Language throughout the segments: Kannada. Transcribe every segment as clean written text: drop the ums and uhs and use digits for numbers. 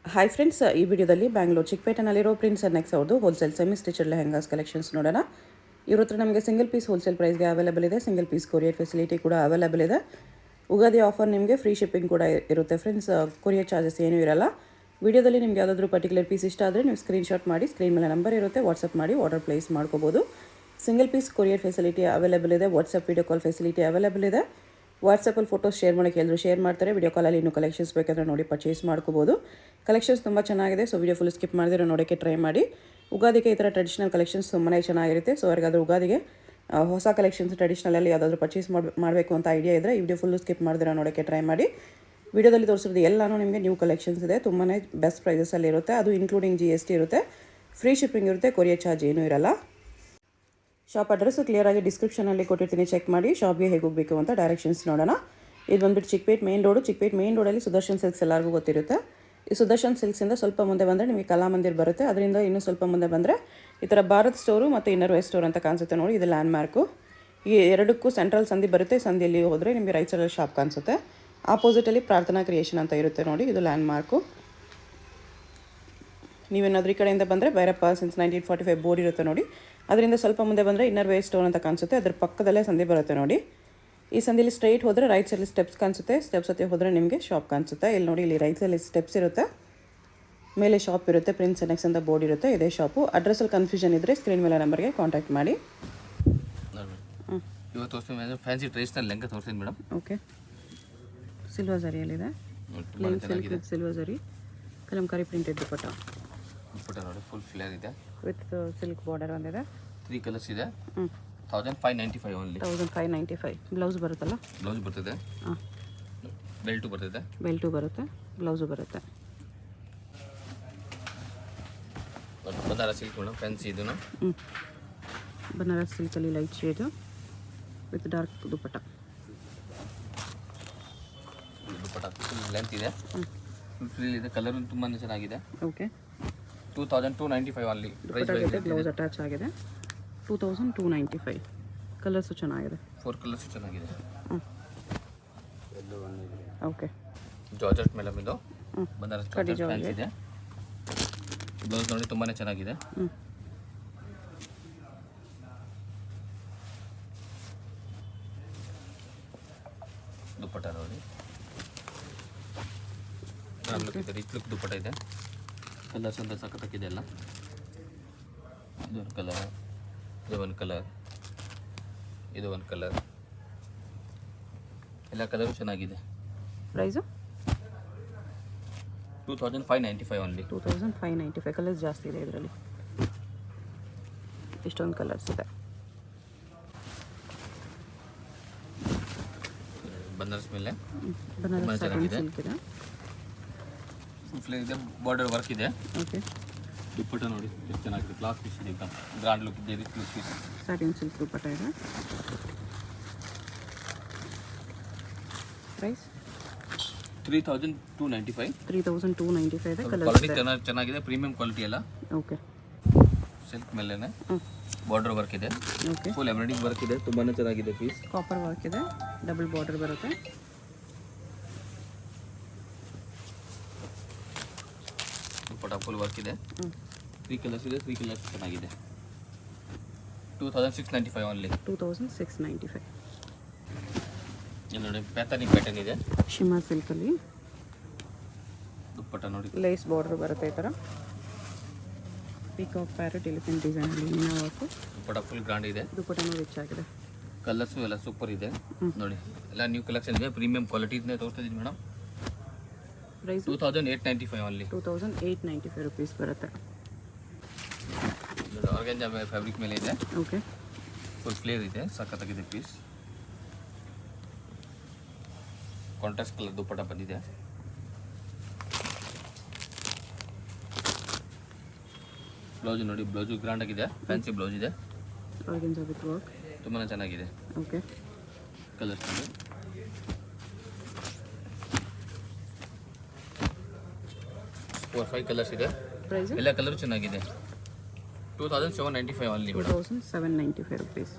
ಹಾಯ್ ಫ್ರೆಂಡ್ಸ್, ಈ ವಿಡಿಯೋದಲ್ಲಿ ಬ್ಯಾಂಗ್ಳೂರು ಚಿಕ್ಕಪೇಟೆನಲ್ಲಿರೋ ಪ್ರಿನ್ಸ್ ಅಂಡ್ ನೆಕ್ಸ್ ಅವ್ರದ್ದು ಹೋಲ್ಸೇಲ್ ಸೆಮಿ ಸ್ಟಿಚಡ್ ಲೆಹೆಂಗಾಸ್ ಕಲೆಕ್ಷನ್ಸ್ ನೋಡೋಣ. ಇವ್ರ ಹತ್ರ ನಮಗೆ ಸಿಂಗಲ್ ಪೀಸ್ ಹೋಲ್ಸೇಲ್ ಪ್ರೈಸ್ಗೆ ಅವೈಲೇಬಲ್ ಇದೆ. ಸಿಂಗಲ್ ಪೀಸ್ ಕೊರಿಯರ್ ಫೆಸಿಲಿಟಿ ಕೂಡ ಅವೈಲೇಬಲ್ ಇದೆ. ಉಗಾದಿ ಆಫರ್ ನಿಮಗೆ ಫ್ರೀ ಶಿಪ್ಪಿಂಗ್ ಕೂಡ ಇರುತ್ತೆ ಫ್ರೆಂಡ್ಸ್. ಕೊರಿಯರ್ ಚಾರ್ಜಸ್ ಏನೂ ಇರಲ್ಲ. ವಿಡಿಯೋದಲ್ಲಿ ನಿಮಗೆ ಯಾವುದಾದ್ರೂ ಪರ್ಟಿಕ್ಯುಲರ್ ಪೀಸ್ ಇಷ್ಟ ಆದರೆ ನೀವು ಸ್ಕ್ರೀನ್ಶಾಟ್ ಮಾಡಿ, ಸ್ಕ್ರೀನ್ ಮೇಲೆ ನಂಬರ್ ಇರುತ್ತೆ, ವಾಟ್ಸಪ್ ಮಾಡಿ ಆರ್ಡರ್ ಪ್ಲೇಸ್ ಮಾಡ್ಕೋಬೋದು. Single piece courier facility available ಇದೆ. WhatsApp video call facility available ಇದೆ. ವಾಟ್ಸಪ್ಪಲ್ಲಿ ಫೋಟೋಸ್ ಶೇರ್ ಮಾಡೋಕ್ಕೆ ಎಲ್ಲರೂ ಶೇರ್ ಮಾಡ್ತಾರೆ. ವಿಡಿಯೋ ಕಾಲಲ್ಲಿ ಇನ್ನೂ ಕಲೆಕ್ಷನ್ಸ್ ಬೇಕಾದರೆ ನೋಡಿ ಪರ್ಚೇಸ್ ಮಾಡ್ಕೋಬೋದು. ಕಲೆಕ್ಷನ್ಸ್ ತುಂಬ ಚೆನ್ನಾಗಿದೆ. ಸೊ ವಿಡಿಯೋ ಫುಲ್ ಸ್ಕಿಪ್ ಮಾಡಿದ್ರೆ ನೋಡೋಕ್ಕೆ ಟ್ರೈ ಮಾಡಿ. ಉಗಾದಿಗೆ ಈ ಥರ ಟ್ರೆಡಿಷನಲ್ ಕಲೆಕ್ಷನ್ಸ್ ತುಂಬಾ ಚೆನ್ನಾಗಿರುತ್ತೆ. ಸೊ ಯಾರಿಗಾದ್ರೂ ಉಗಾದಿಗೆ ಹೊಸ ಕಲೆಕ್ಷನ್ಸ್ ಟ್ರೆಡಿಷನಲಲ್ಲಿ ಯಾವುದಾದ್ರೂ ಪರ್ಚೇಸ್ ಮಾಡಬೇಕು ಅಂತ ಐಡಿಯಾ ಇದ್ದರೆ ಈ ವಿಡಿಯೋ ಫುಲ್ಲು ಸ್ಕಿಪ್ ಮಾಡಿದ್ರೆ ನೋಡೋಕ್ಕೆ ಟ್ರೈ ಮಾಡಿ. ವಿಡಿಯೋದಲ್ಲಿ ತೋರಿಸಿರೋದು ಎಲ್ಲನೂ ನಿಮಗೆ ನ್ಯೂ ಕಲೆಕ್ಷನ್ಸ್ ಇದೆ. ತುಂಬಾ ಬೆಸ್ಟ್ ಪ್ರೈಸಸಲ್ಲಿ ಇರುತ್ತೆ. ಅದು ಇನ್ಕ್ಲೂಡಿಂಗ್ GST ಇರುತ್ತೆ. ಫ್ರೀ ಶಿಪ್ಪಿಂಗ್ ಇರುತ್ತೆ. ಕೊರಿಯರ್ ಚಾರ್ಜ್ ಏನೂ ಇರಲ್ಲ. ಶಾಪ್ ಅಡ್ರೆಸ್ಸು ಕ್ಲಿಯರಾಗಿ ಡಿಸ್ಕ್ರಿಪ್ಷನಲ್ಲಿ ಕೊಟ್ಟಿರ್ತೀನಿ, ಚೆಕ್ ಮಾಡಿ. ಶಾಪ್ಗೆ ಹೇಗೆ ಹೋಗಬೇಕು ಅಂತ ಡೈರೆಕ್ಷನ್ಸ್ ನೋಡೋಣ. ಇದು ಬಂದುಬಿಟ್ಟು Chickpet main road. Chickpet main ರೋಡಲ್ಲಿ ಸುದರ್ಶನ್ ಸಿಲ್ಕ್ಸ್ ಎಲ್ಲರಿಗೂ ಗೊತ್ತಿರುತ್ತೆ. ಈ ಸುದರ್ಶನ್ ಸಿಲ್ಕ್ಸಿಂದ ಸ್ವಲ್ಪ ಮುಂದೆ ಬಂದರೆ ನಿಮಗೆ ಕಲಾಮಂದಿರ್ ಬರುತ್ತೆ. ಅದರಿಂದ ಇನ್ನೂ ಸ್ವಲ್ಪ ಮುಂದೆ ಬಂದರೆ ಈ ಥರ ಭಾರತ್ ಸ್ಟೋರು ಮತ್ತು ಇನ್ನರ್ ವೇಸ್ಟ್ ಸ್ಟೋರ್ ಅಂತ ಕಾಣಿಸುತ್ತೆ ನೋಡಿ. ಇದು ಲ್ಯಾಂಡ್ ಮಾರ್ಕು. ಈ ಎರಡಕ್ಕೂ ಸೆಂಟ್ರಲ್ ಸಂಧಿ ಬರುತ್ತೆ. ಸಂಧಿಯಲ್ಲಿ ಹೋದರೆ ನಿಮಗೆ ರೈಟ್ ಸೈಡಲ್ಲಿ ಶಾಪ್ ಕಾಣಿಸುತ್ತೆ. ಆಪೋಸಿಟಲ್ಲಿ ಪ್ರಾರ್ಥನಾ ಕ್ರಿಯೇಷನ್ ಅಂತ ಇರುತ್ತೆ ನೋಡಿ. ಇದು ಲ್ಯಾಂಡ್ ಮಾರ್ಕು. ನೀವೇನಾದರೂ ಈ ಕಡೆಯಿಂದ ಬಂದರೆ ಭೈರಪ್ಪ ಸಿನ್ಸ್ 1945 ಬೋರ್ಡ್ ಇರುತ್ತೆ ನೋಡಿ. ಅದರಿಂದ ಸ್ವಲ್ಪ ಮುಂದೆ ಬಂದರೆ ಇನ್ನರ್ ವೇಸ್ಟ್ ಸ್ಟೋನ್ ಅಂತ ಕಾಣಿಸುತ್ತೆ. ಅದ್ರ ಪಕ್ಕದಲ್ಲೇ ಸಂಧಿ ಬರುತ್ತೆ ನೋಡಿ. ಈ ಸಂಧಿಲಿ ಸ್ಟ್ರೈಟ್ ಹೋದರೆ ರೈಟ್ ಸೈಡಲ್ಲಿ ಸ್ಟೆಪ್ಸ್ ಕಾಣಿಸುತ್ತೆ. ಸ್ಟೆಪ್ಸ್ ಹತ್ತಿ ಹೋದರೆ ನಿಮಗೆ ಶಾಪ್ ಕಾಣಿಸುತ್ತೆ. ಇಲ್ಲಿ ನೋಡಿ, ಇಲ್ಲಿ ರೈಟ್ ಸೈಡಲ್ಲಿ ಸ್ಟೆಪ್ಸ್ ಇರುತ್ತೆ, ಮೇಲೆ ಶಾಪ್ ಇರುತ್ತೆ. ಪ್ರಿನ್ಸ್ ನೆಕ್ಸ್ ಅಂತ ಬೋರ್ಡ್ ಇರುತ್ತೆ. ಇದೇ ಶಾಪು. ಅಡ್ರೆಸ್ಸಲ್ಲಿ ಕನ್ಫ್ಯೂಷನ್ ಇದ್ದರೆ ಸ್ಕ್ರೀನ್ ಮೇಲೆ ನಂಬರ್ಗೆ ಕಾಂಟ್ಯಾಕ್ಟ್ ಮಾಡಿ. ಇವತ್ತು ಫ್ಯಾನ್ಸಿ ಟ್ರೆಡಿಷನಲ್ ಲೆಹಂಗಾ ತೋರಿಸ್ತೀನಿ ಮೇಡಮ್. ಓಕೆ, ಸಿಲ್ವರ್ ಝರಿಯಲ್ಲಿದೆ. Plain silk with silver zari, Kalamkari printed dupatta ನೋಡಿ. ಫುಲ್ ಫ್ಲೇರ್ ಇದೆ ವಿತ್ ಸಿಲ್ಕ್ ಬಾರ್ಡರ್ ಒಂದಿದೆ. 3 ಕಲರ್ಸ್ ಇದೆ. 1595 ಓನ್ಲಿ. 1595. ಬ್ಲೌಸ್ ಬರುತ್ತಲ್ಲ? ಬ್ಲೌಸ್ ಬರ್ತದೆ. ಹಾಂ, ಬೆಲ್ಟು ಬರ್ತದೆ. ಬೆಲ್ಟು ಬರುತ್ತೆ, ಬ್ಲೌಸು ಬರುತ್ತೆ. ಬನಾರಸ್ ಸಿಲ್ಕ್ ಮೇಡಮ್, ಫ್ಯಾನ್ಸಿ ಇದನ್ನು. ಬನಾರಸ್ ಸಿಲ್ಕಲ್ಲಿ light shade with dark dupatta. Dupatta full length ಇದೆ, ಫುಲ್ ಫ್ರೀ ಇದೆ. ಕಲರ್ ತುಂಬಾ ಚೆನ್ನಾಗಿದೆ. Okay, 2295 only. ಬ್ಲೌಸ್ ಅಟ್ಯಾಚ್ ಆಗಿದೆ. 2295. ಕಲರ್ಸು ಚೆನ್ನಾಗಿದೆ. 4 ಕಲರ್ಸ್ ಚೆನ್ನಾಗಿದೆ. ಓಕೆ, ಜಾರ್ಜೆಟ್ ಮೇಡಮ್ ಇದು. ಬನಾರಸ್ ಫ್ಯಾನ್ಸಿ ಇದೆ. ಬ್ಲೌಸ್ ನೋಡಿ ತುಂಬಾ ಚೆನ್ನಾಗಿದೆ. ದುಪ್ಪಟ್ಟ ನೋಡಿ, ರಿಚ್ ಲುಕ್ ದುಪ್ಪಟ್ಟ ಇದೆ. ಕಲರ್ಸ್ ಅಂತ ಸಖತ್ತಾಗಿದೆ ಎಲ್ಲ. ಇದೊಂದು ಕಲರ್, ಇದು ಒಂದು ಕಲರ್, ಇದು ಒಂದು ಕಲರ್, ಎಲ್ಲ ಕಲರು ಚೆನ್ನಾಗಿದೆ. Price 2595 only. 2595. ಕಲರ್ಸ್ ಜಾಸ್ತಿ ಇದೆ ಇದರಲ್ಲಿ. ಇಷ್ಟೊಂದು ಕಲರ್ಸ್ ಇದೆ. ಬನಾರಸ್ ಮೇಲೆ ಬನಾರಸ್ ಚೆನ್ನಾಗಿದೆ. ಸಿಲ್ಕ್ ಇದೆ. ಫ್ಲೇರ್ ಇದೆ, ಬಾರ್ಡರ್ ವರ್ಕ್ ಇದೆ. ಓಕೆ, ದುಪ್ಪಟ್ಟ ನೋಡಿ ಎಷ್ಟು ಚೆನ್ನಾಗಿದೆ. ಕ್ಲಾಸ್ ಪೀಸ್ ಇದೆ, ಗ್ರಾಂಡ್ ಲುಕ್ ಇದೆ. Rich look piece. Satin silk dupatta ಇದೆ. ಪ್ರೈಸ್ 3295. 3295 ಇದೆ. ಕಲರ್ಸ್ ಕ್ವಾಲಿಟಿ ಚೆನ್ನಾಗಿದೆ, ಪ್ರೀಮಿಯಂ ಕ್ವಾಲಿಟಿ ಎಲ್ಲ. ಓಕೆ, ಸಿಲ್ಕ್ ಮೇಲೆನೆ ಬಾರ್ಡರ್ ವರ್ಕ್ ಇದೆ. ಓಕೆ, ಫುಲ್ ಎಂಬ್ರಾಯ್ಡಿಂಗ್ ವರ್ಕ್ ಇದೆ, ತುಂಬಾ ಚೆನ್ನಾಗಿದೆ ಪೀಸ್. ಕಾಪರ್ ವರ್ಕ್ ಇದೆ, ಡಬಲ್ ಬಾರ್ಡರ್ ಬರುತ್ತೆ. ದುಪ್ಪಟ್ಟ ಫುಲ್ ವರ್ಕ್ ಇದೆ. 3 ಕಲರ್ಸ್ ಇದೆ. 3 ಕಲರ್ಸ್ ಚೆನ್ನಾಗಿದೆ. 2695 ಓನ್ಲಿ. 2695. ಇಲ್ಲಿ ನೋಡಿ, ಪ್ಯಾಟರ್ನ್ ಇದೆ. ಶಿಮಾ ಸಿಲ್ಕಲ್ಲಿ ದುಪ್ಪಟ್ಟ ನೋಡಿ, ಲೇಸ್ ಬಾರ್ಡರ್ ಬರುತ್ತೆ. ಈ ಥರ ಪೀಕಾಕ್ ಪ್ಯಾರೆಟ್ ಎಲಿಫೆಂಟ್ ಡಿಸೈನಲ್ಲಿ meena work. Dupatta full grand ಇದೆ. ದುಪಟ್ಟನೂ ರಿಚ್ ಆಗಿದೆ. ಕಲರ್ಸು ಎಲ್ಲ ಸೂಪರ್ ಇದೆ ನೋಡಿ. ಎಲ್ಲ ನ್ಯೂ ಕಲೆಕ್ಷನ್ ಇದೆ, ಪ್ರೀಮಿಯಂ ಕ್ವಾಲಿಟಿ ಇದನ್ನೇ ತೋರಿಸ್ತಿದ್ದೀನಿ ಮೇಡಮ್. Price 2895 only. 2895 ರುಪೀಸ್ ಬರುತ್ತೆ. ಆರ್ಗಂಜಾ ಫ್ಯಾಬ್ರಿಕ್ ಮೇಲೆ ಇದೆ. ಓಕೆ, ಫುಲ್ ಫ್ಲೇರ್ ಇದೆ, ಸಖತ್ತಾಗಿದೆ ಪೀಸ್. ಕಾಂಟ್ರಾಸ್ಟ್ ಕಲರ್ ದುಪ್ಪಟ್ಟ ಬಂದಿದೆ. ಬ್ಲೌಸ್ ನೋಡಿ, ಬ್ಲೌಸು ಗ್ರ್ಯಾಂಡ್ ಆಗಿದೆ. ಫ್ಯಾನ್ಸಿ ಬ್ಲೌಸ್ ಇದೆ. ಆರ್ಗಂಜಾ ವಿತ್ ವರ್ಕ್ ತುಂಬಾ ಚೆನ್ನಾಗಿದೆ. ಓಕೆ, ಕಲರ್ಸ್ ನೋಡಿ, 4-5 ಕಲರ್ಸ್ ಇದೆ. ಪ್ರೈಸ್ ಎಲ್ಲ ಕಲರ್ ಚೆನ್ನಾಗಿದೆ. 2795 only madam. 2795 rupees.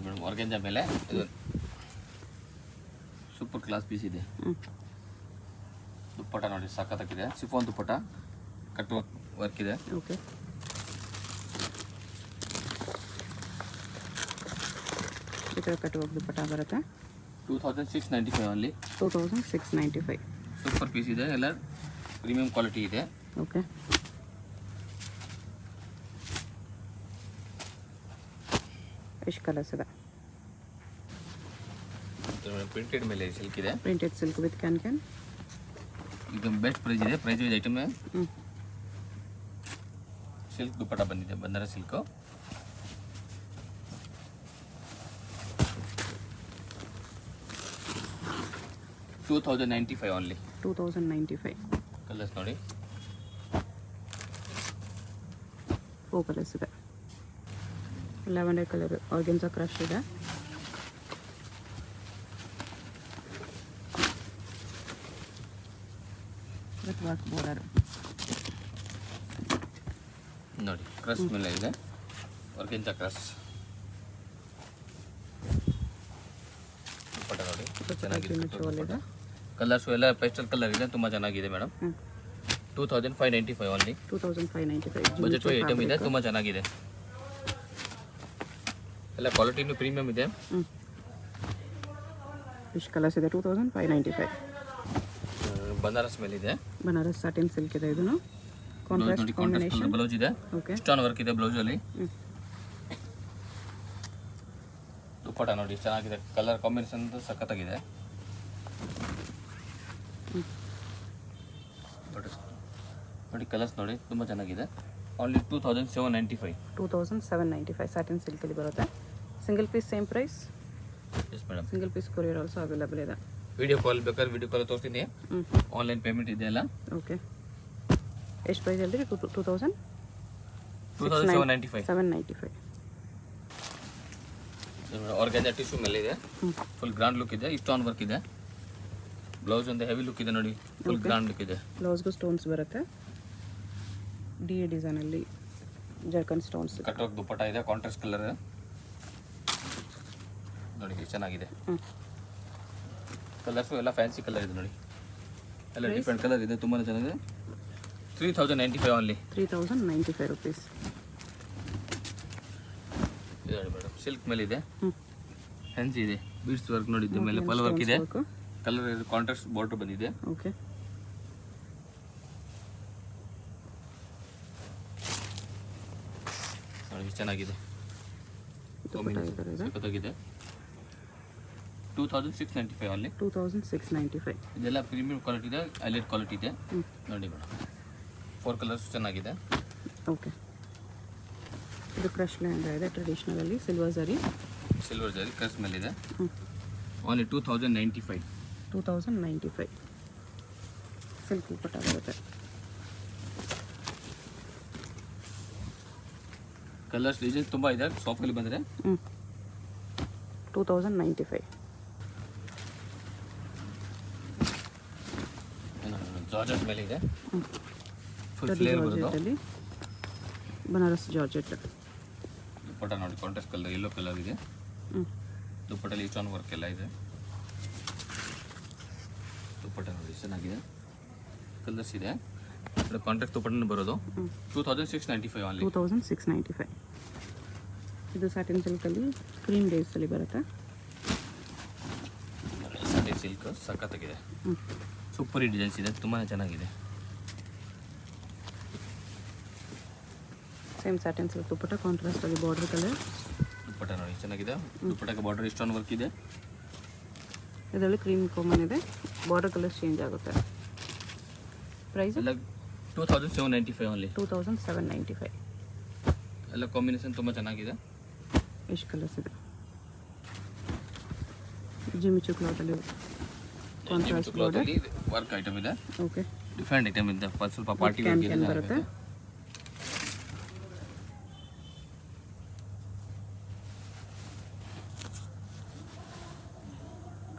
Madam organza ಮೇಲೆ ಇದು ಸೂಪರ್ ಕ್ಲಾಸ್ ಪೀಸ್ ಇದೆ. ದುಪ್ಪಟ ನೋಡಿ ಸಖತ್ತಾಗಿದೆ, ಸಿಫೋನ್ ದುಪ್ಪಟ, ಕಟ್ ವರ್ಕ್ ಇದೆ. ಓಕೆ, ಈ ಥರ ಕಟ್ ವರ್ಕ್ ದುಪ್ಪಟ ಬರುತ್ತೆ. 2695 ಓನ್ಲಿ. 2695. ಸೂಪರ್ ಪೀಸ್ ಇದೆ, ಎಲ್ಲ ಪ್ರೀಮಿಯಂ ಕ್ವಾಲಿಟಿ ಇದೆ. ಓಕೆ, ಎಷ್ಟು ಕಲರ್ಸ್ ಇದೆ? ಪ್ರಿಂಟೆಡ್ ಮೇಲೆ ಸಿಲ್ಕ್ ಇದೆ. ಪ್ರಿಂಟೆಡ್ ಸಿಲ್ಕ್ ವಿತ್ ಕ್ಯಾನ್. ಇದು ಬೆಸ್ಟ್ ಪ್ರೈಸ್ ಇದೆ. Price wise item silk dupatta ಬಂದಿದೆ, ಬನಾರಸ್ ಸಿಲ್ಕು. $2095 ಓನ್ಲಿ. 2095. ಕಲರ್ಸ್ ನೋಡಿ, 4 ಕಲರ್ಸ್ ಇದೆ. ಲ್ಯಾವೆಂಡರ್ ಕಲರ್ ಆರ್ಗೆನ್ಸಾ ಕ್ರಶ್ ಇದೆ. ವಿತ್ ವರ್ಕ್ ಬಾರ್ಡರ್ ನೋಡಿ, ಕ್ರಶ್ ಮೇಲೆ ಇದೆ, ಆರ್ಗೆನ್ಸಾ ಕ್ರಶ್ ದುಪ್ಪಟ ನೋಡಿ ಚೆನ್ನಾಗಿದೆ. ಕಲರ್ಸು ಎಲ್ಲ ಪೇಸ್ಟಲ್ ಕಲರ್ ಇದೆ, ತುಂಬ ಚೆನ್ನಾಗಿದೆ ಮೇಡಮ್. 2595 ಓನ್ಲಿ. 2595. ಬಜೆಟ್ ಐಟಮ್ ಇದೆ, ತುಂಬ ಚೆನ್ನಾಗಿದೆ. ಎಲ್ಲ ಕ್ವಾಲಿಟಿನೂ ಪ್ರೀಮಿಯಮ್ ಇದೆ. ಇಷ್ಟು ಕಲರ್ಸ್ ಇದೆ. 2595. ಬನಾರಸ್ ಮೇಲೆ ಇದೆ, ಬನಾರಸ್ ಸಾಟಿನ್ ಸಿಲ್ಕ್ ಇದೆ. ಇದನ್ನು ಕಾಂಟ್ರಾಸ್ಟ್ ಕಾಂಬಿನೇಷನ್ ಬ್ಲೌಸ್ ಇದೆ. ಓಕೆ, ಸ್ಟೋನ್ ವರ್ಕ್ ಇದೆ ಬ್ಲೌಸ್ ಅಲ್ಲಿ. ದುಪ್ಪಟ ನೋಡಿ ಚೆನ್ನಾಗಿದೆ, ಕಲರ್ ಕಾಂಬಿನೇಷನ್ ಸಖತ್ತಾಗಿದೆ. ನೋಡಿ ಕಲರ್ಸ್ ನೋಡಿ ತುಂಬ ಚೆನ್ನಾಗಿದೆ. ಓನ್ಲಿ 2795. 2795 ಸಾಟಿನ್ ಸಿಲ್ಕಲ್ಲಿ ಬರುತ್ತೆ. Single piece same price. Yes madam. Single piece courier also available ಇದೆ. ವಿಡಿಯೋ ಕಾಲ್ ಬೇಕಾದ್ರೆ ವಿಡಿಯೋ ಕಾಲ್ ತೋರಿಸ್ತೀನಿ. ಆನ್ಲೈನ್ ಪೇಮೆಂಟ್ ಇದೆ ಎಲ್ಲ. ಓಕೆ, ಎಷ್ಟು ಪ್ರೈಸ್ ಹೇಳಿದ್ರಿ? 2795. 795. ಆರ್ಗಂಜಾ ಟಿಶ್ಯೂ ಮೇಲೆ ಇದೆ, ಫುಲ್ ಗ್ರ್ಯಾಂಡ್ ಲುಕ್ ಇದೆ, ಸ್ಟೋನ್ ವರ್ಕ್ ಇದೆ. ಬ್ಲೌಸ್ ಒಂದು ಹೆವಿ ಲುಕ್ ಇದೆ ನೋಡಿ, ಫುಲ್ ಗ್ರ್ಯಾಂಡ್ ಲುಕ್ ಇದೆ. ಬ್ಲೌಸ್ಗೂ ಸ್ಟೋನ್ಸ್ ಬರುತ್ತೆ. ಡಿ ಡಿಸೈನಲ್ಲಿ zircon stones. Cut work dupatta ಇದೆ, ಕಾಂಟ್ರಾಸ್ಟ್ ಕಲರ್ ನೋಡಿ ಎಷ್ಟು ಚೆನ್ನಾಗಿದೆ. ಕಲರ್ಸು ಎಲ್ಲ ಫ್ಯಾನ್ಸಿ ಕಲರ್ ಇದೆ ನೋಡಿ, ಎಲ್ಲ ಡಿಫ್ರೆಂಟ್ ಕಲರ್ ಇದೆ, ತುಂಬಾ ಚೆನ್ನಾಗಿದೆ. 3095 ಓನ್ಲಿ. 3095 rupees. ಇದು ನೋಡಿ ಮೇಡಮ್, ಸಿಲ್ಕ್ ಮೇಲೆ ಇದೆ, ಫ್ಯಾನ್ಸಿ ಇದೆ, ಬೀಡ್ಸ್ ವರ್ಕ್ ನೋಡಿ, ಇದ್ರ ಮೇಲೆ ಪಲ್ ವರ್ಕ್ ಇದೆ, ಕಲರ್ ಕಾಂಟ್ರಾಸ್ಟ್ ಬಾರ್ಡರ್ ಬಂದಿದೆ. ಓಕೆ, ನೋಡಿ ಚೆನ್ನಾಗಿದೆ, ಸಖತ್ತಾಗಿದೆ. 2695 ಓನ್ಲಿ. 2695. ಇದೆಲ್ಲ ಪ್ರೀಮಿಯಂ ಕ್ವಾಲಿಟಿ ಇದೆ, ಹೈಲೈಟ್ ಕ್ವಾಲಿಟಿ ಇದೆ ನೋಡಿ ಮೇಡಮ್. 4 ಕಲರ್ಸ್ ಚೆನ್ನಾಗಿದೆ. ಓಕೆ, ಇದು ಕ್ರಶ್ ಲೆಹಂಗಾ ಇದೆ, ಟ್ರೆಡಿಷನಲ್ ಅಲ್ಲಿ ಸಿಲ್ವರ್ ಜರಿ ಕ್ರಶ್ ಮೇಲೆ ಇದೆ. ಓನ್ಲಿ 2095. 2095. ಸಿಲ್ಕ್ ದುಪ್ಪಟ್ಟ ಬರುತ್ತೆ. ಕಲರ್ಸ್ ಡಿಸೈನ್ಸ್ ತುಂಬ ಇದೆ, ಶಾಪಲ್ಲಿ ಬಂದರೆ 2095. ಜಾರ್ಜೆಟ್ ಮೇಲೆ ಇದೆ, ಫುಲ್ ಫ್ಲೇರ್ ಬರೋದು. ಜಾರ್ಜೆಟಲ್ಲಿ ಬನಾರಸ್ ಜಾರ್ಜೆಟ್ ದುಪ್ಪಟ ನೋಡಿ, ಕಾಂಟ್ರಾಸ್ಟ್ ಕಲರ್ ಯೆಲ್ಲೋ ಕಲರ್ ಇದೆ. ದುಪ್ಪಟ್ಟಲ್ಲಿ ಸ್ಟೋನ್ ವರ್ಕ್ ಎಲ್ಲ ಇದೆ. ದುಪ್ಪಟ ನೋಡಿ ಚೆನ್ನಾಗಿದೆ, ಕಲರ್ಸ್ ಇದೆ. ಕಾಂಟ್ರಾಕ್ಟ್ ದುಪ್ಪಟ್ಟನ ಬರೋದು. 2695 ಓನ್ಲಿ. 2695. ಇದು ಸ್ಯಾಟಿನ್ ಸಿಲ್ಕಲ್ಲಿ ಕ್ರೀಮ್ ಬೇಸಲ್ಲಿ ಬರುತ್ತೆ. ಸ್ಯಾಟಿನ್ ಸಿಲ್ಕ್ ಸಖತ್ತಾಗಿದೆ, ಸೂಪರ್ ಡಿಸೈನ್ಸ್ ಇದೆ, ತುಂಬಾ ಚೆನ್ನಾಗಿದೆ. ಸೇಮ್ ಸ್ಯಾಟಿನ್ ಸಿಲ್ಕ್ ದುಪ್ಪಟ್ಟ, ಕಾಂಟ್ರಾಸ್ಟ್ ಅಲ್ಲಿ ಬಾರ್ಡರ್ ಕಲರ್. ದುಪ್ಪಟ್ಟ ನೋಡಿ ಚೆನ್ನಾಗಿದೆ, ದುಪ್ಪಟ್ಟಕ್ಕೆ ಬಾರ್ಡರ್ ಸ್ಟೋನ್ ವರ್ಕ್ ಇದೆ. ಇದರಲ್ಲಿ ಕ್ರೀಮ್ ಕಾಮನ್ ಇದೆ, ಬಾರ್ಡರ್ ಕಲರ್ ಚೇಂಜ್ ಆಗುತ್ತೆ. ಪ್ರೈಸ್ ಎಲ್ಲ 2795 ಓನ್ಲಿ. 2795. ಎಲ್ಲ ಕಾಂಬಿನೇಷನ್ ತುಂಬ ಚೆನ್ನಾಗಿದೆ. ಎಷ್ಟು ಕಲರ್ಸ್ ಇದೆ? ಜಿಮಿಚು ಕ್ಲಾತಲ್ಲಿ ಕಾಂಟ್ರಾಸ್ಟ್ ಬಾರ್ಡರ್ ವರ್ಕ್ ಐಟಮ್ ಇದೆ. ಓಕೆ, ಡಿಫ್ರೆಂಟ್ ಐಟಮ್ ಇದೆ, ಸ್ವಲ್ಪ ಪಾರ್ಟಿ ಕ್ಯಾನ್ ಕ್ಯಾನ್ ಬರುತ್ತೆ.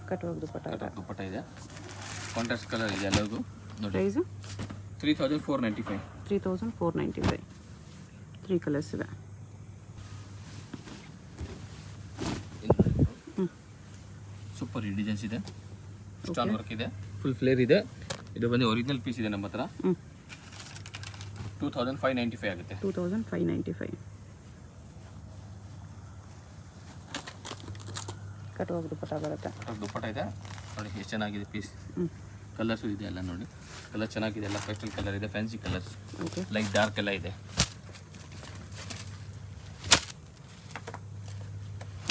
ಕಟ್ ವರ್ಕ್ ದುಪ್ಪಟ್ಟ ಇದೆ, ಕಾಂಟ್ರಾಸ್ಟ್ ಕಲರ್ ಇದೆ ಎಲ್ಲರಿಗೂ ನೋಡಿ. ಪ್ರೈಸು 3495. 3495. 3 ಕಲರ್ಸ್ ಇದೆ. ಸೂಪರ್ ಈ ಡಿಸೈನ್ಸ್ ಇದೆ, ಸ್ಟೋನ್ ವರ್ಕ್ ಇದೆ, ಫುಲ್ ಫ್ಲೇರ್ ಇದೆ. ಇದು ಬಂದು ಒರಿಜಿನಲ್ ಪೀಸ್ ಇದೆ ನಮ್ಮ ಹತ್ರ. 2595 ಆಗುತ್ತೆ. 2595 ಕಟ್ಟುವಾಗ ದುಪ್ಪಟ್ಟ ಬರುತ್ತೆ. ದುಪ್ಪಟ್ಟ ಇದೆ ನೋಡಿ, ಎಷ್ಟು ಚೆನ್ನಾಗಿದೆ ಪೀಸ್. ಕಲರ್ಸು ಇದೆ ಎಲ್ಲ ನೋಡಿ, ಕಲರ್ ಚೆನ್ನಾಗಿದೆ, ಎಲ್ಲ ಪೇಸ್ಟಲ್ ಕಲರ್ ಇದೆ, fancy colours, okay. Light dark ಎಲ್ಲ ಇದೆ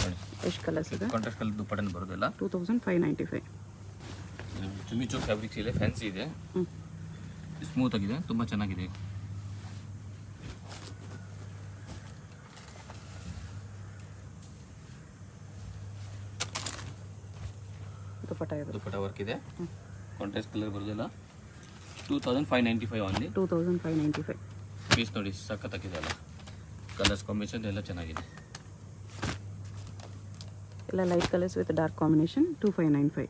ನೋಡಿ. ಎಷ್ಟು ಕಲರ್ಸ್ ಇದೆ? ಕಾಂಟ್ರಾಸ್ಟ್ ಕಲರ್ ದುಪ್ಪಟ್ಟನ ಬರೋದಿಲ್ಲ. 2595 ಜುಮಿಚೋ ಫ್ಯಾಬ್ರಿಕ್ಸ್ ಇದೆ, ಫ್ಯಾನ್ಸಿ ಇದೆ, ಸ್ಮೂತ್ ಆಗಿದೆ, ತುಂಬ ಚೆನ್ನಾಗಿದೆ. ದುಪ್ಪಟ್ಟ ವರ್ಕ್ ಇದೆ, ಕಾಂಟ್ರಾಸ್ಟ್ ಕಲರ್ ಬರೋದಿಲ್ಲ. 2595 ಓನ್ಲಿ. 2595 ಪೀಸ್ ನೋಡಿ ಸಖತ್ತಾಗಿದೆ, ಅಲ್ಲ ಕಲರ್ಸ್ ಕಾಂಬಿನೇಷನ್ ಎಲ್ಲ ಚೆನ್ನಾಗಿದೆ. ಎಲ್ಲ light colours with dark combination. 2595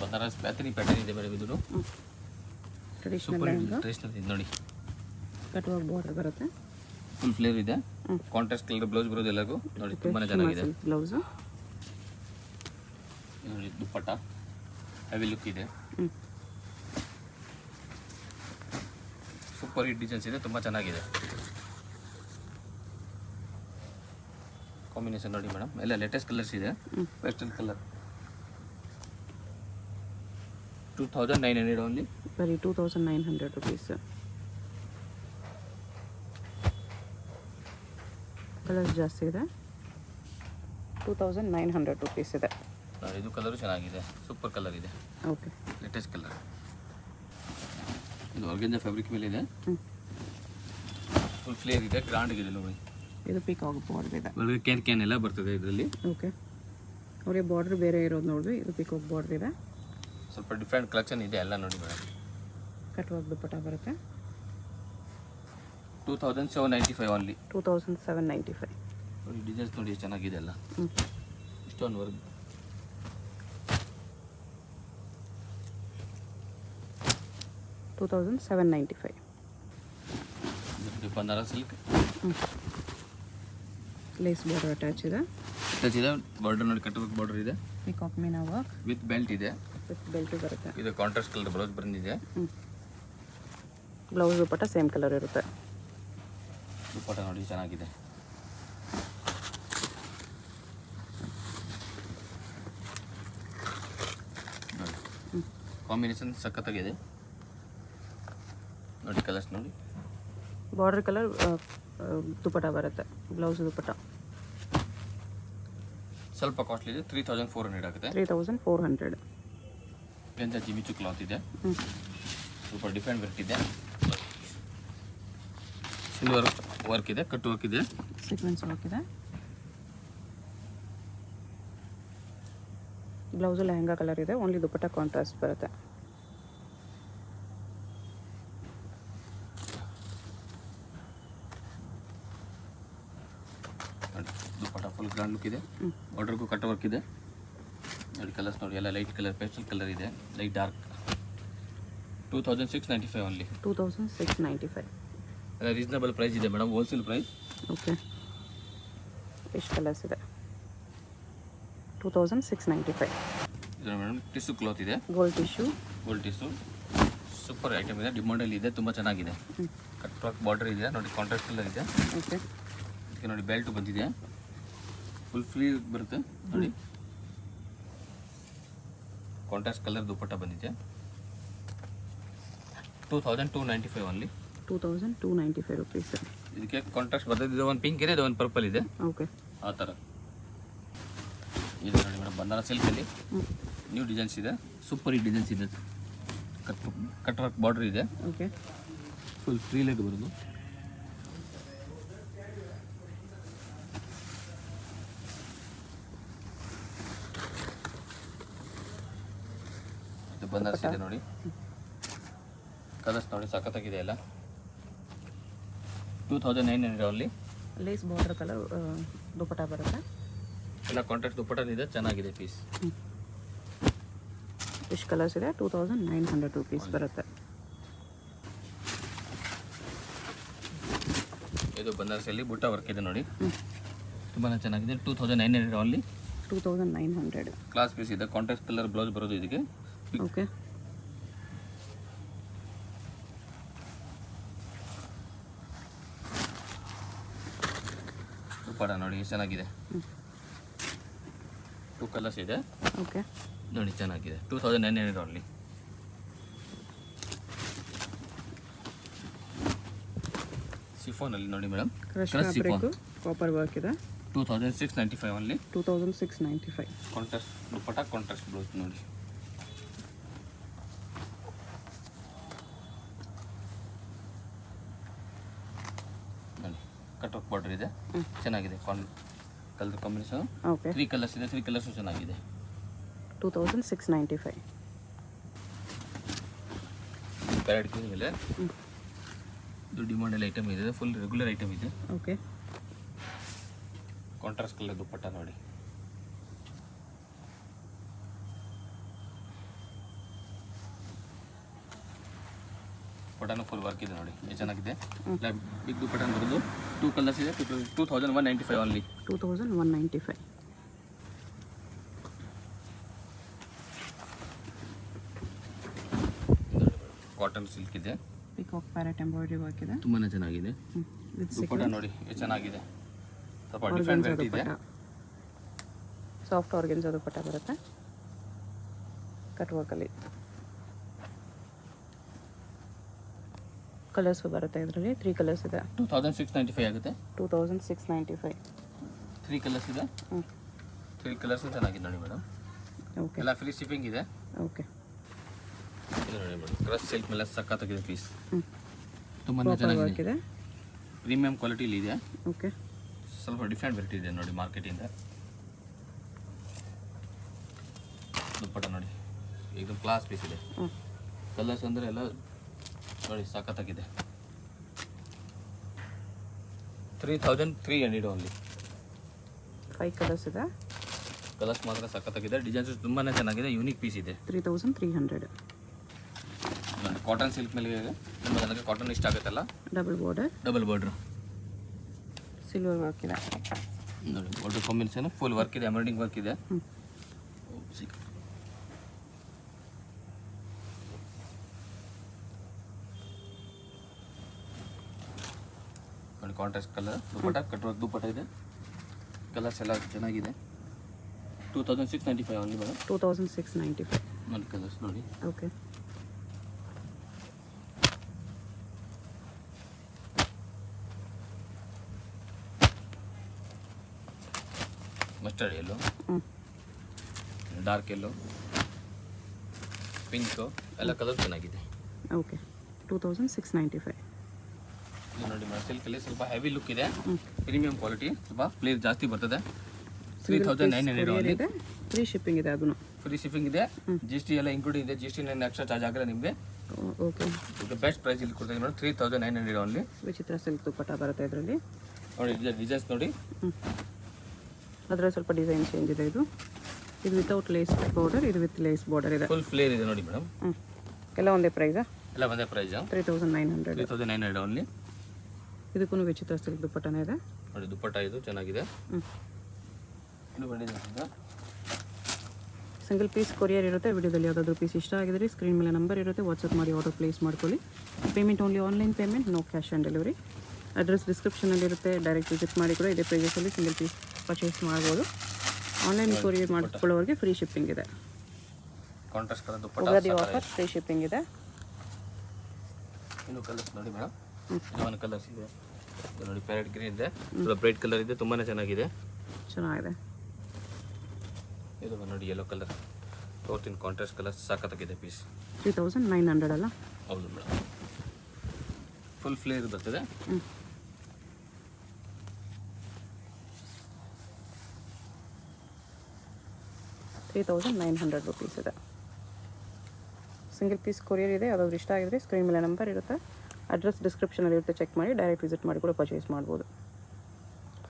Banaras ಬ್ಯಾತನಿ ಪ್ಯಾಟರ್ನ್ ಇದೆ ಮೇಡಮ್. ಇದು ಟ್ರೆಡಿಷನಲ್ ಸೂಪರ್ ಲೆಹಂಗಾ. ಟ್ರೆಡಿಷನಲ್ ಇದೆ ನೋಡಿ, ಕಟ್ಟುವಾಗ ಬಾರ್ಡರ್ ಬರುತ್ತೆ. ಫುಲ್ ಫ್ಲೇರ್ ಇದೆ, ಕಾಂಟ್ರಾಸ್ಟ್ ಕಲರ್ ಬ್ಲೌಸ್ ಬರೋದು ಎಲ್ಲರಿಗೂ ನೋಡಿ, ತುಂಬಾ ಚೆನ್ನಾಗಿದೆ. ಬ್ಲೌಸು ನೋಡಿ, ದುಪ್ಪಟ್ಟ ಹೆವಿ ಲುಕ್ ಇದೆ, ಸೂಪರ್ ಹಿಟ್ ಡಿಸೈನ್ಸ್ ಇದೆ, ತುಂಬ ಚೆನ್ನಾಗಿದೆ. ಕಾಂಬಿನೇಷನ್ ನೋಡಿ ಮೇಡಮ್, ಎಲ್ಲ ಲೇಟೆಸ್ಟ್ ಕಲರ್ಸ್ ಇದೆ, ಪೇಸ್ಟಲ್ ಕಲರ್. 2900 ಓನ್ಲಿ. ಬರೀ 2900 ರುಪೀಸ್. ಕಲರ್ಸ್ ಜಾಸ್ತಿ ಇದೆ. 2900 ರುಪೀಸ್ ಇದೆ. ನೋಡಿ, ಇದು ಕಲರು ಚೆನ್ನಾಗಿದೆ, ಸೂಪರ್ ಕಲರ್ ಇದೆ, ಓಕೆ. Latest colour. ಇದು ಆರ್ಗೆಂಜಾ ಫ್ಯಾಬ್ರಿಕ್ ಮೇಲೆ ಇದೆ, ಫುಲ್ ಫ್ಲೇರ್ ಇದೆ, ಗ್ರಾಂಡ್ ಇದೆ ನೋಡಿ. ಇದು ಪಿಕಾಕ್ ಬಾರ್ಡರ್ ಇದೆ, ಒಳಗೆ ಕ್ಯಾನ್ ಎಲ್ಲ ಬರ್ತದೆ ಇದರಲ್ಲಿ. ಓಕೆ. ಅವರಿಗೆ ಬಾರ್ಡರ್ ಬೇರೆ ಇರೋದು ನೋಡಿದ್ವಿ, ಇದು ಪಿಕಾಕ್ ಬಾರ್ಡರ್ ಇದೆ. ಸ್ವಲ್ಪ ಡಿಫ್ರೆಂಟ್ ಕಲೆಕ್ಷನ್ ಇದೆ ಎಲ್ಲ ನೋಡಿ ಮೇಡಮ್. ಕಟ್ಟುವಾಗ ದುಪ್ಪಟ್ಟ ಬರುತ್ತೆ. 2795 ಓನ್ಲಿ. 2795 ನೋಡಿ, ಡಿಸೈನ್ಸ್ ನೋಡಿ ಎಷ್ಟು ಚೆನ್ನಾಗಿದೆ ಎಲ್ಲ, stone work. $2795 Banaras silk lace border attach ಇದೆ. ಬಾರ್ಡರ್ ನೋಡಿ, ಕಟ್ ವರ್ಕ್ ಬಾರ್ಡರ್ ಇದೆ, peacock meena work with belt ಇದೆ, ವಿತ್ ಬೆಲ್ಟು ಬರುತ್ತೆ. ಇದು ಕಾಂಟ್ರಾಸ್ಟ್ ಕಲರ್ ಬ್ಲೌಸ್ ಬಂದಿದೆ. ಬ್ಲೌಸ್ ದುಪ್ಪಟ್ಟ ಸೇಮ್ ಕಲರ್ ಇರುತ್ತೆ. ದುಪ್ಪಟ್ಟ ನೋಡಿ ಚೆನ್ನಾಗಿದೆ. ಕಾಂಬಿನೇಷನ್ ಸಖತ್ತಾಗಿದೆ ನೋಡಿ, ಕಲರ್ಸ್ ನೋಡಿ. ಬಾರ್ಡರ್ ಕಲರ್ ದುಪ್ಪಟ್ಟ ಬರುತ್ತೆ, ಬ್ಲೌಸ್ ದುಪ್ಪಟ್ಟ. ಸ್ವಲ್ಪ ಕಾಸ್ಟ್ಲಿ ಇದೆ, 3400 ಆಗುತ್ತೆ. 3400 ಎಂತ ಜಿಮಿಚು ಕ್ಲಾತ್ ಇದೆ, ಸೂಪರ್ ಡಿಫ್ರೆಂಟ್ ವರ್ಕ್ ಇದೆ, ಸಿಲ್ವರ್ ವರ್ಕ್ ಇದೆ, ಕಟ್ ವರ್ಕ್ ಇದೆ, ಸೀಕ್ವೆನ್ಸ್ ವರ್ಕ್ ಇದೆ. ಬ್ಲೌಸು ಲೆಹಂಗಾ ಕಲರ್ ಇದೆ, ಓನ್ಲಿ ದುಪ್ಪಟ್ಟ ಕಾಂಟ್ರಾಸ್ಟ್ ಬರುತ್ತೆ. ನೋಡಿ, ದುಪ್ಪಟ್ಟ ಫುಲ್ ಗ್ರ್ಯಾಂಡ್ ಲುಕ್ ಇದೆ, ಬಾರ್ಡರ್ಗೂ ಕಟ್ ವರ್ಕ್ ಇದೆ ನೋಡಿ. ಕಲರ್ಸ್ ನೋಡಿ, ಎಲ್ಲ ಲೈಟ್ ಕಲರ್, ಪೇಸ್ಟಲ್ ಕಲರ್ ಇದೆ, ಲೈಟ್ ಡಾರ್ಕ್. 2695 ಓನ್ಲಿ. 2695 ಎಲ್ಲ ರೀಸನಬಲ್ ಪ್ರೈಸ್ ಇದೆ ಮೇಡಮ್, ಹೋಲ್ಸೇಲ್ ಪ್ರೈಸ್. ಓಕೆ. ಎಷ್ಟು ಕಲರ್ಸ್ ಇದೆ? 2695 ಇದು ಮೇಡಮ್ ಟಿಶ್ಯೂ ಕ್ಲಾತ್ ಇದೆ, ಗೋಲ್ಡ್ ಟಿಶ್ಯೂ. ಸೂಪರ್ ಐಟಮ್ ಇದೆ, ಡಿಮಾಂಡಲ್ಲಿ ಇದೆ, ತುಂಬ ಚೆನ್ನಾಗಿದೆ. ಕಟ್ ವರ್ಕ್ ಬಾರ್ಡರ್ ಇದೆ ನೋಡಿ, ಕಾಂಟ್ರಾಸ್ಟ್ ಕಲರ್ ಇದೆ. ಓಕೆ. ಇದಕ್ಕೆ ನೋಡಿ ಬೆಲ್ಟ್ ಬಂದಿದೆ, ಫುಲ್ ಫ್ರೀ ಬರುತ್ತೆ ನೋಡಿ. ಕಾಂಟ್ರಾಸ್ಟ್ ಕಲರ್ ದುಪ್ಪಟ್ಟ ಬಂದಿದೆ. 2295 ಓನ್ಲಿ. 2295 ರುಪೀಸ್. ಇದಕ್ಕೆ ಕಾಂಟ್ರಾಸ್ಟ್ ಬರ್ತದೆ, ಒಂದು ಪಿಂಕ್ ಇದೆ, ಒಂದು ಪರ್ಪಲ್ ಇದೆ, ಓಕೆ. ಆ ಥರ. ಇದು ನೋಡಿ ಮೇಡಮ್, ಬನಾರಸ್ ಸಿಲ್ಕಲ್ಲಿ ನ್ಯೂ ಡಿಸೈನ್ಸ್ ಇದೆ, ಸೂಪರ್ ಈ ಡಿಸೈನ್ಸ್ ಇದೆ, ಕಟ್ ವರ್ಕ್ ಬಾರ್ಡರ್ ಇದೆ, ಓಕೆ. ಫುಲ್ ಫ್ರೀ ಲೆಗ್ ಬರೋದು. ಇದು ಬನಾರಸ್ ಇದೆ ನೋಡಿ, ಕಲರ್ಸ್ ನೋಡಿ ಸಖತ್ತಾಗಿದೆ ಎಲ್ಲ. 2900 ಓನ್ಲಿ. ಲೇಸ್ ಬಾರ್ಡರ್ ಕಲರ್ ದುಪ್ಪಟ್ಟ ಬರುತ್ತೆ, ಎಲ್ಲ ಕಾಂಟ್ರಾಕ್ಟ್ ದುಪ್ಪಟ್ಟ ಇದೆ, ಚೆನ್ನಾಗಿದೆ ಪೀಸ್. ಎಷ್ಟು ಕಲರ್ಸ್ ಇದೆ? 2900 ರುಪೀಸ್ ಬರುತ್ತೆ. ಇದು ಬನಾರಸಲ್ಲಿ ಬುಟ್ಟ ವರ್ಕ್ ಇದೆ ನೋಡಿ, ತುಂಬಾ ಚೆನ್ನಾಗಿದೆ. 2900 ಓನ್ಲಿ. 2900. ಕ್ಲಾಸ್ ಪೀಸ್ ಇದೆ. ಕಾಂಟ್ರಾಸ್ಟ್ ಕಲರ್ ಬ್ಲೌಸ್ ಬರೋದು ಇದಕ್ಕೆ. ಓಕೆ. ದುಪ್ಪಟ್ಟ ನೋಡಿ ಎಷ್ಟು ಚೆನ್ನಾಗಿದೆ. 2 ಕಲರ್ಸ್ ಇದೆ. ಓಕೆ. ನೋಡಿ ಚೆನ್ನಾಗಿದೆ. 2900 ಓನ್ಲಿ. ಶಿಫಾನಲ್ಲಿ ನೋಡಿ madam, crush chiffon fabric copper work ಇದೆ. 2695 ಓನ್ಲಿ. 2695. ಕಾಂಟ್ರಾಸ್ಟ್ ದುಪ್ಪಟ್ಟ, ಕಾಂಟ್ರಾಸ್ಟ್ ಬ್ಲೌಸ್ ನೋಡಿ. ನೋಡಿ ಕಟ್ ವರ್ಕ್ ಬಾರ್ಡರ್ ಇದೆ, ಚೆನ್ನಾಗಿದೆ. Colour combination okay. 3 ಕಲರ್ಸ್ ಇದೆ. 3 ಕಲರ್ಸು ಚೆನ್ನಾಗಿದೆ. 2695. ಪ್ಯಾರೆಟ್ ಗ್ರೀನ್ ಮೇಲೆ ಇದು ಡಿಮಾಂಡಲ್ ಐಟಮ್ ಇದೆ. ಫುಲ್ ರೆಗ್ಯುಲರ್ ಐಟಮ್ ಇದೆ. ಓಕೆ. ಕಾಂಟ್ರಾಸ್ಟ್ ಕಲರ್ ದುಪ್ಪಟ್ಟ ನೋಡಿ. ದುಪ್ಪಟ್ಟನು ಫುಲ್ ವರ್ಕ್ ಇದೆ ನೋಡಿ, ಎಷ್ಟು ಚೆನ್ನಾಗಿದೆ. ಬಿಗ್ ದುಪ್ಪಟ್ಟ ಬರೋದು 2 ಕಲರ್ಸ್ ಇದೆ. 2195 ಓನ್ಲಿ. 2195. ಕಾಟನ್ ಸಿಲ್ಕ್ ಇದೆ. ಪಿಕಾಕ್ ಪ್ಯಾರೆಟ್ ಎಂಬ್ರಾಯ್ಡ್ರಿ ವರ್ಕ್ ಇದೆ. ತುಂಬಾ ಚೆನ್ನಾಗಿದೆ. ದುಪ್ಪಟ್ಟ ನೋಡಿ ಎಷ್ಟು ಚೆನ್ನಾಗಿದೆ. ಸ್ವಲ್ಪ ಡಿಫ್ರೆಂಟ್ ವೆರೈಟಿ ಇದೆ. ಸಾಫ್ಟ್ ಆರ್ಗೆನ್ಸಾ ದುಪ್ಪಟ್ಟ ಬರುತ್ತೆ ಕಟ್ ವರ್ಕಲ್ಲಿ. ಕಲರ್ಸ್ ಬರುತ್ತೆ ಇದರಲ್ಲಿ. 3 ಕಲರ್ಸ್ ಇದೆ. 2695 ಆಗುತ್ತೆ. 2695. 3 ಕಲರ್ಸ್ ಇದೆ. 3 ಕಲರ್ಸ್ ಚೆನ್ನಾಗಿದೆ ನೋಡಿ ಮೇಡಮ್. ಓಕೆ. ಎಲ್ಲ ಫ್ರೀ ಶಿಪ್ಪಿಂಗ್ ಇದೆ. ಓಕೆ. ಇದು ನೋಡಿ ಮೇಡಮ್, ಕ್ರಶ್ ಸಿಲ್ಕ್ ಮೇಲೆ ಸಖತ್ತಾಗಿದೆ ಪೀಸ್. ತುಂಬಾ ವರ್ಕ್ ಚೆನ್ನಾಗಿದೆ. ಇದೆ. ಪ್ರೀಮಿಯಂ ಕ್ವಾಲಿಟಿಲಿ ಇದೆ. ಓಕೆ. ಸ್ವಲ್ಪ ಡಿಫ್ರೆಂಟ್ ವೆರೈಟಿ ಇದೆ ನೋಡಿ ಮಾರ್ಕೆಟಿಂದ. ದುಪ್ಪಟ್ಟ ನೋಡಿ एकदम ಕ್ಲಾಸ್ ಪೀಸ್ ಇದೆ. ಕಲರ್ಸ್ ಅಂದರೆ ಎಲ್ಲ ನೋಡಿ ಸಖತ್ತಾಗಿದೆ. 3300 ಓನ್ಲಿ. 5 ಕಲರ್ಸ್ ಇದೆ. ಕಲರ್ಸ್ ಮಾತ್ರ ಸಖತ್ತಾಗಿದೆ. ಡಿಸೈನ್ಸ್ ತುಂಬಾ ಚೆನ್ನಾಗಿದೆ. ಯೂನಿಕ್ ಪೀಸ್ ಇದೆ. 3300. ನೋಡಿ ಕಾಟನ್ ಸಿಲ್ಕ್ ಮೇಲೆ ಇದೆ. ತುಂಬ ಜನಕ್ಕೆ ಕಾಟನ್ ಇಷ್ಟ ಆಗುತ್ತಲ್ಲ. Double border. ಸಿಲ್ವರ್ ವರ್ಕ್ ಇದೆ. ನೋಡಿ ಬಾರ್ಡರ್ ಕಾಂಬಿನೇಷನ್ ಫುಲ್ ವರ್ಕ್ ಇದೆ. ಎಂಬ್ರಾಯ್ಡಿಂಗ್ ವರ್ಕ್ ಇದೆ. ನೋಡಿ ಕಾಂಟ್ರಾಸ್ಟ್ ಕಲರ್ ದುಪ್ಪಟ್ಟ, ಕಟ್ ವರ್ಕ್ ದುಪ್ಪಟ್ಟ ಇದೆ. ಕಲರ್ಸ್ ಎಲ್ಲ ಚೆನ್ನಾಗಿದೆ. 2695 ಓನ್ಲಿ ಮೇಡಮ್. 2695. ನೋಡಿ ಕಲರ್ಸ್ ನೋಡಿ. Okay. Mustard yellow, dark yellow, pink ಎಲ್ಲ ಕಲರ್ ಚೆನ್ನಾಗಿದೆ. ಓಕೆ. 2695. ಇದು ನೋಡಿ ಮೇಡಮ್, ಸಿಲ್ಕಲ್ಲಿ ಸ್ವಲ್ಪ ಹೆವಿ ಲುಕ್ ಇದೆ. ಪ್ರೀಮಿಯಂ ಕ್ವಾಲಿಟಿ, ಸ್ವಲ್ಪ ಪ್ಲೇಸ್ ಜಾಸ್ತಿ ಬರ್ತದೆ. 3900 ಓನ್ಲಿ. ಫ್ರೀ ಶಿಪ್ಪಿಂಗ್ ಇದೆ. ಅದನ್ನು ಫ್ರೀ ಶಿಪ್ಪಿಂಗ್ ಇದೆ. ಜಿ ಎಸ್ ಟಿ ಎಲ್ಲ ಇನ್ಕ್ಲೂಡ್ ಇದೆ. G S T extra charge ಆಗಲ್ಲ ನಿಮಗೆ. ಓಕೆ. ಈಗ ಬೆಸ್ಟ್ ಪ್ರೈಸ್ ಇಲ್ಲಿ ಕೊಡ್ತಾ ಮೇಡಮ್. 3900 ಓನ್ಲಿ. ವಿಚಿತ್ರ ಸಿಲ್ಕ್ ದುಪ್ಪಟ್ಟ ಬರುತ್ತೆ ಇದರಲ್ಲಿ. ನೋಡಿ ಡಿಸೈನ್ಸ್ ನೋಡಿ. ಅದರಲ್ಲಿ ಸ್ವಲ್ಪ ಡಿಸೈನ್ ಚೇಂಜ್ ಇದೆ. ಇದು ವಿತೌಟ್ ಲೇಸ್ ಬಾರ್ಡರ್, ಇದು ವಿತ್ ಲೇಸ್ ಬಾರ್ಡರ್ ಇದೆ. ಫುಲ್ ಫ್ಲೇರ್ ಇದೆ ನೋಡಿ ಮೇಡಮ್. ಎಲ್ಲ ಒಂದೇ ಪ್ರೈಸಾ? ಎಲ್ಲ ಒಂದೇ ಪ್ರೈಸ್. 3900. 3900 ಓನ್ಲಿ. ಇದಕ್ಕೂ ವಿಚಿತ್ರ ಸಿಲ್ಕ್ ದುಪ್ಪಟ್ಟನೇ ಇದೆ. ನೋಡಿ ದುಪ್ಪಟ್ಟ ಇದು ಚೆನ್ನಾಗಿದೆ. ಇನ್ನು ಬಂದಿದೆ ಸಿಂಗಲ್ ಪೀಸ್ ಕೊರಿಯರ್ ಇರುತ್ತೆ. ವಿಡಿಯೋದಲ್ಲಿ ಯಾವುದಾದ್ರೂ ಪೀಸ್ ಇಷ್ಟ ಆಗಿದ್ರೆ ಸ್ಕ್ರೀನ್ ಮೇಲೆ ನಂಬರ್ ಇರುತ್ತೆ, ವಾಟ್ಸಪ್ ಮಾಡಿ ಆರ್ಡರ್ ಪ್ಲೇಸ್ ಮಾಡ್ಕೊಳ್ಳಿ. Payment only online payment, no cash on delivery. Address ಡಿಸ್ಕ್ರಿಪ್ಷನಲ್ಲಿರುತ್ತೆ. ಡೈರೆಕ್ಟ್ ವಿಸಿಟ್ ಮಾಡಿ ಕೂಡ ಇದೇ ಪ್ರೈಸಲ್ಲಿ ಸಿಂಗಲ್ ಪೀಸ್ ಪರ್ಚೇಸ್ ಮಾಡ್ಬೋದು. ಆನ್ಲೈನ್ ಕೊರಿಯರ್ ಮಾಡಿಕೊಳ್ಳೋರಿಗೆ ಫ್ರೀ ಶಿಪ್ಪಿಂಗ್ ಇದೆ. Contrast colour dupatta, Ugadi offer free shipping ಇದೆ. ಇನ್ನು ಕಲರ್ಸ್ ನೋಡಿ ಮೇಡಮ್. ಇನ್ನೊಂದು ಕಲರ್ಸ್ ಇದೆ. ಇದು ನೋಡಿ ಪ್ಯಾರೆಟ್ ಗ್ರೀನ್ ಇದೆ, ಸ್ವಲ್ಪ ಬ್ರೈಟ್ ಕಲರ್ ಇದೆ, ತುಂಬಾ ಚೆನ್ನಾಗಿದೆ. ಇದು ನೋಡಿ ಯೆಲ್ಲೋ ಕಲರ್, ತೋರ್ತಿನ ಕಾಂಟ್ರಾಸ್ಟ್ ಕಲರ್ ಸಾಕತ್ತಾಗಿದೆ ಪೀಸ್. 3900 ಅಲ್ಲ? ಹೌದು ಮೇಡಮ್. ಫುಲ್ ಫ್ಲೇರ್ ಬರ್ತದೆ. ₹3900 ಇದೆ. ಸಿಂಗಲ್ ಪೀಸ್ ಕೊರಿಯರ್ ಇದೆ. ಯಾವುದಾದ್ರು ಇಷ್ಟ ಆಗಿದ್ರೆ ಸ್ಕ್ರೀನ್ ಮೇಲೆ ನಂಬರ್ ಇರುತ್ತೆ, ಅಡ್ರೆಸ್ ಡಿಸ್ಕ್ರಿಪ್ಷನಲ್ಲಿ ಇರುತ್ತೆ, ಚೆಕ್ ಮಾಡಿ ಡೈರೆಕ್ಟ್ ವಿಸಿಟ್ ಮಾಡಿ ಕೂಡ ಪರ್ಚೇಸ್ ಮಾಡ್ಬೋದು.